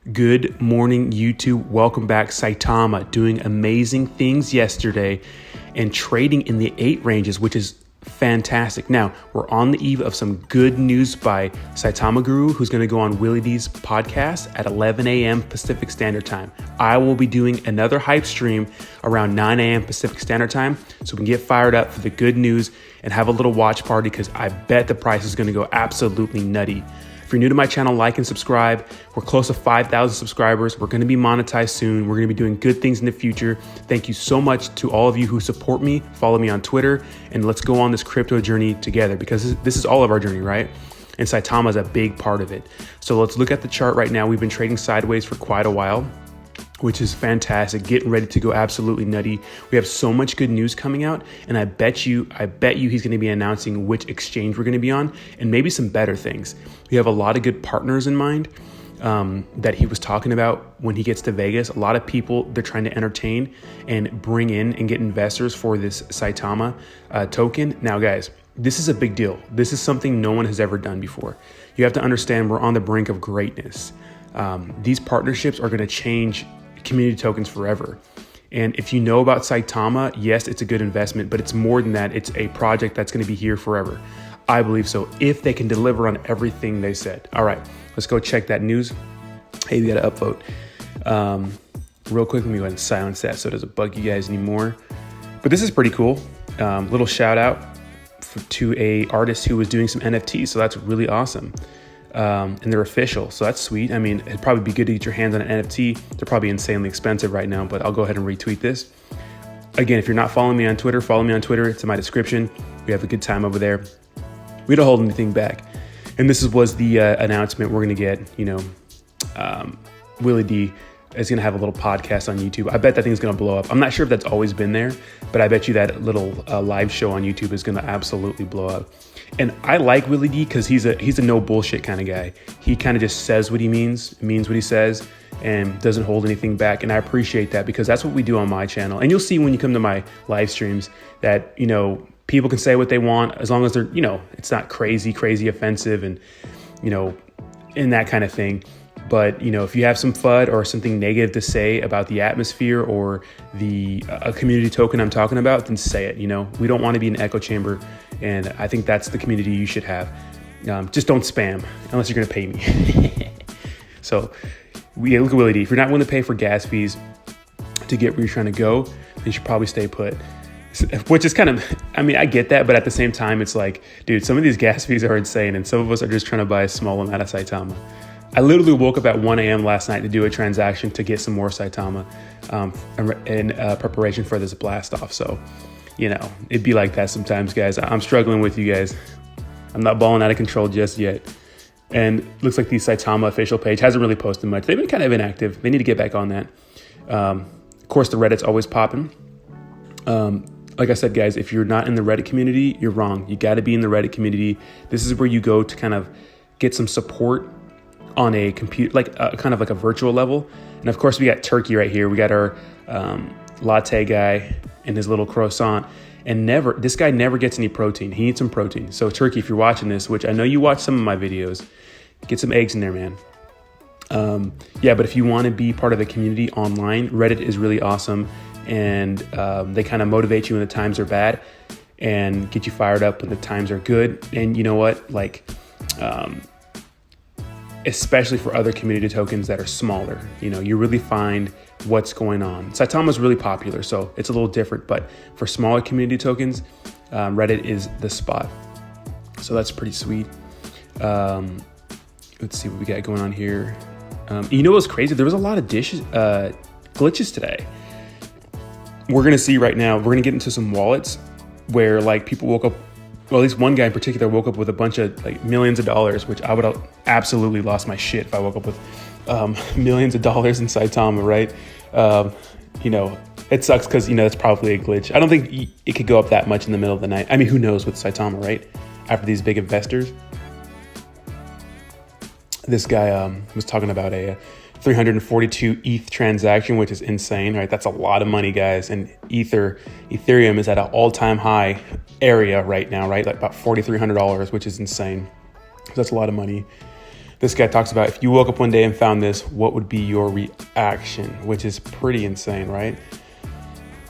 Good morning, YouTube. Welcome back. Saitama doing amazing things yesterday and trading in the 8 ranges, which is fantastic. Now, we're on the eve of some good news by Saitama Guru, who's going to go on Willie D's podcast at 11 a.m. Pacific Standard Time. I will be doing another hype stream around 9 a.m. Pacific Standard Time, so we can get fired up for the good news and have a little watch party, because I bet the price is going to go absolutely nutty. If you're new to my channel, like and subscribe. We're close to 5,000 subscribers. We're going to be monetized soon. We're going to be doing good things in the future. Thank you so much to all of you who support me. Follow me on Twitter, and let's go on this crypto journey together, because this is all of our journey, right? And Saitama is a big part of it. So let's look at the chart right now. We've been trading sideways for quite a while, which is fantastic, getting ready to go absolutely nutty. We have so much good news coming out, and I bet you he's going to be announcing which exchange we're going to be on, and maybe some better things. We have a lot of good partners in mind that he was talking about when he gets to Vegas. A lot of people they're trying to entertain and bring in and get investors for this Saitama token. Now, guys, this is a big deal. This is something no one has ever done before. You have to understand we're on the brink of greatness. These partnerships are going to change community tokens forever. And if you know about Saitama, yes, it's a good investment, but it's more than that. It's a project that's going to be here forever. I believe so, if they can deliver on everything they said. All right, let's go check that news. Hey, we got to upvote. Real quick, let me go ahead and silence that so it doesn't bug you guys anymore. But this is pretty cool. Little shout out to a artist who was doing some NFTs. So that's really awesome. And they're official, so that's sweet. I mean, it'd probably be good to get your hands on an NFT. They're probably insanely expensive right now, but I'll go ahead and retweet this. Again, if you're not following me on Twitter, follow me on Twitter. It's in my description. We have a good time over there. We don't hold anything back. And this was the announcement we're going to get. Willie D is going to have a little podcast on YouTube. I bet that thing's going to blow up. I'm not sure if that's always been there, but I bet you that little live show on YouTube is going to absolutely blow up. And I like Willie D because he's a no bullshit kind of guy. He kind of just says what he means what he says, and doesn't hold anything back. And I appreciate that, because that's what we do on my channel. And you'll see when you come to my live streams that, people can say what they want, as long as they're, it's not crazy offensive and, and that kind of thing. But, if you have some FUD or something negative to say about the atmosphere or the a community token I'm talking about, then say it. We don't want to be an echo chamber. And I think that's the community you should have. Just don't spam unless you're going to pay me. So look at Willie D. If you're not willing to pay for gas fees to get where you're trying to go, then you should probably stay put. Which is kind of, I get that. But at the same time, it's like, dude, some of these gas fees are insane. And some of us are just trying to buy a small amount of Saitama. I literally woke up at 1 a.m. last night to do a transaction to get some more Saitama in preparation for this blast off. So, it'd be like that sometimes, guys. I'm struggling with you guys. I'm not balling out of control just yet. And looks like the Saitama official page hasn't really posted much. They've been kind of inactive. They need to get back on that. Of course, the Reddit's always popping. Like I said, guys, if you're not in the Reddit community, you're wrong. You got to be in the Reddit community. This is where you go to kind of get some support on a computer, like kind of like a virtual level. And of course, we got Turkey right here. We got our latte guy and his little croissant. And this guy never gets any protein. He needs some protein. So Turkey, if you're watching this, which I know you watch some of my videos, get some eggs in there, man. But if you want to be part of the community online, Reddit is really awesome. And they kind of motivate you when the times are bad and get you fired up when the times are good. And you know what? Especially for other community tokens that are smaller, you really find what's going on. Saitama is really popular, so it's a little different. But for smaller community tokens, Reddit is the spot. So that's pretty sweet. Let's see what we got going on here. What's crazy? There was a lot of glitches today. We're going to see right now, we're going to get into some wallets where people woke up, well, at least one guy in particular woke up with a bunch of millions of dollars, which I would have absolutely lost my shit if I woke up with millions of dollars in Saitama, right? It sucks because, it's probably a glitch. I don't think it could go up that much in the middle of the night. Who knows with Saitama, right? After these big investors. This guy was talking about a 342 ETH transaction, which is insane, right? That's a lot of money, guys. And Ethereum is at an all-time high area right now, right? Like about $4,300, which is insane. That's a lot of money. This guy talks about if you woke up one day and found this, what would be your reaction? Which is pretty insane, right?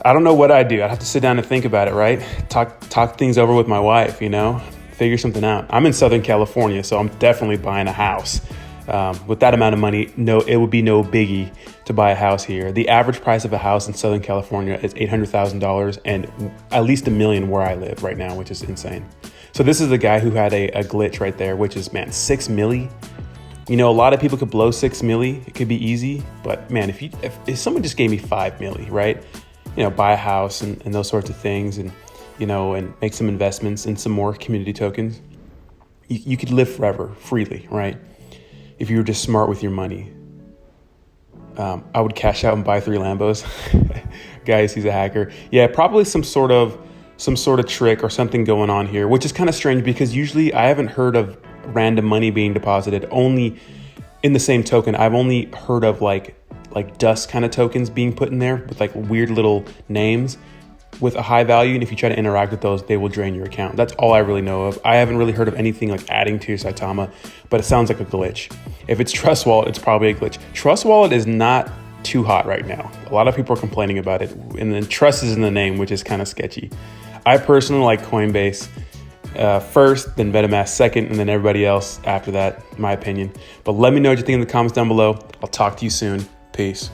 I don't know what I'd do. I'd have to sit down and think about it, right? Talk things over with my wife, figure something out. I'm in Southern California, so I'm definitely buying a house. With that amount of money, it would be no biggie to buy a house here. The average price of a house in Southern California is $800,000 and at least $1 million where I live right now, which is insane. So this is the guy who had a glitch right there, which is, man, $6 million. A lot of people could blow $6 million. It could be easy, but man, if someone just gave me $5 million, right? Buy a house and those sorts of things, and and make some investments in some more community tokens, you could live forever freely, right? If you were just smart with your money. I would cash out and buy 3 Lambos. Guys, he's a hacker. Yeah, probably some sort of trick or something going on here, which is kind of strange because usually I haven't heard of random money being deposited only in the same token. I've only heard of like dust kind of tokens being put in there with like weird little names with a high value. And if you try to interact with those, they will drain your account. That's all I really know of. I haven't really heard of anything like adding to your Saitama, but it sounds like a glitch. If it's Trust Wallet, it's probably a glitch. Trust Wallet is not too hot right now. A lot of people are complaining about it. And then Trust is in the name, which is kind of sketchy. I personally like Coinbase first, then MetaMask second, and then everybody else after that, in my opinion. But let me know what you think in the comments down below. I'll talk to you soon. Peace.